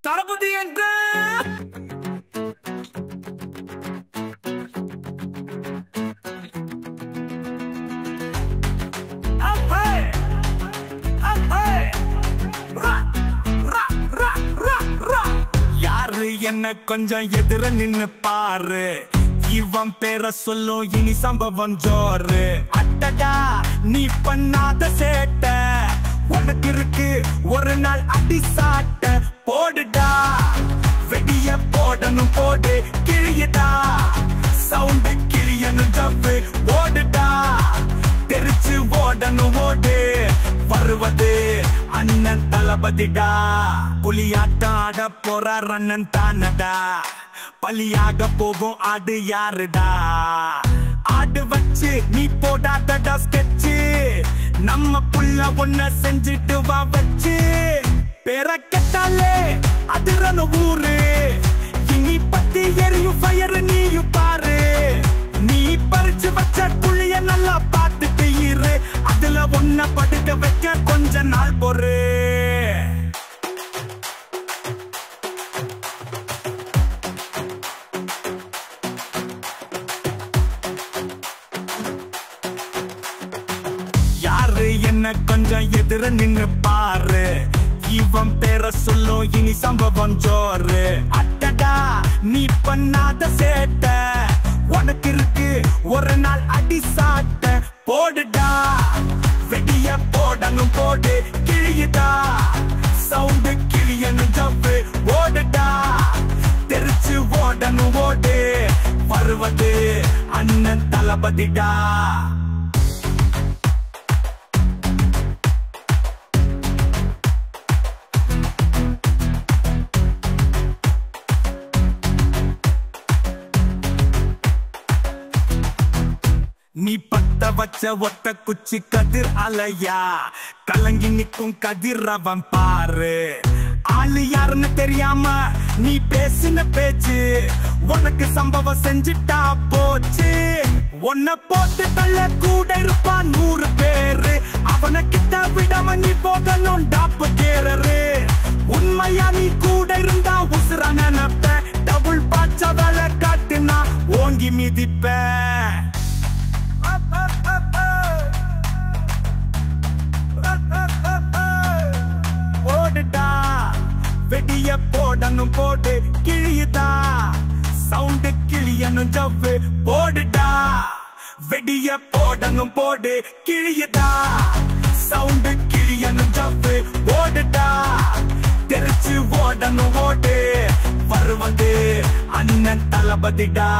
தளபதி என்ற யாரு என்ன கொஞ்சம் எதிர நின்னு பாரு, இவன் பேர சொல்லும் இனி சம்பவம் ஜோரு. அட்டடா நீ பண்ணாத சேட்ட, உனக்கு இருக்கு ஒரு நாள் அடி சாட்ட. போடுடா வெடிய போடணும் போடு, கிழியடா சவுண்டு கிழியணும் ஜவ்வு. ஓடுடா தெரிச்சு ஓடணும் ஓடு, வருவது அண்ணன் தளபதிடா. புலியாட்டம் ஆட போறார் அண்ணன் தானடா, பலியாக போகும் ஆடு யாருடா. ஆடு வச்சு நீ போடாதடா ஸ்கெட்சு, நம்ம புள்ள ஒன்ன செஞ்சுட்டு வா வச்சு. பேர கெட்டாலே அதிரன ஊரு, இனி பத்தி எரியும் ஃபயர் நீயும் பாரு. நீ பறிச்சு வச்ச புள்ளிய நல்லா பார்த்துட்டு இரு, அதுல ஒன்ன படுக்க வைக்க கொஞ்ச நாள் பொறு. யாரு என்ன கொஞ்சம் எதிர நின்னு பாரு, இவன் பேர சொல்லும் இனி சம்பவம் ஜோரு. அட்டடா நீ பண்ணாத சேட்ட, உனக்கு இருக்கு ஒரு நாள் அடி சாட்ட. போடுடா வெடிய போடணும் போடு, கிழியுதா சவுண்டு கிழியணும் ஜவ்வு. ஓடுடா தெரிச்சு ஓடணும் ஓடு, வருவது அண்ணன் தளபதிடா. நீ பத்த வச்ச ஒத்த குச்சி கதிர் அலையா, கலங்கி நிற்கும் கதிர் அவன் பாரு. ஆளு யாருன்னு தெரியாம நீ பேசின பேச்சு, உனக்கு சம்பவம் செஞ்சுட்டா போச்சு. உன்னை போட்டு தள்ள கூட இருப்பான் 100 பேரு, அவனை கிட்ட விடாம நீ போகணும் டாப்பு கேரரு. உண்மையா நீ கூட இருந்தா உசுர நினைப்ப, டபுள் பாச்சா வேலை காட்டுனா ஓங்கி மிதிப்ப. ஓடுடா வெடிய போடணும் போடு, கிழியுதா சவுண்டு கிழியணும் ஜவ்வு. போடுடா வெடிய போடணும் போடு, கிழியுதா சவுண்டு கிழியணும் ஜவ்வு. ஓடுடா தெரிச்சு ஓடணும் ஓடு, வருவது அண்ணன் தளபதிடா.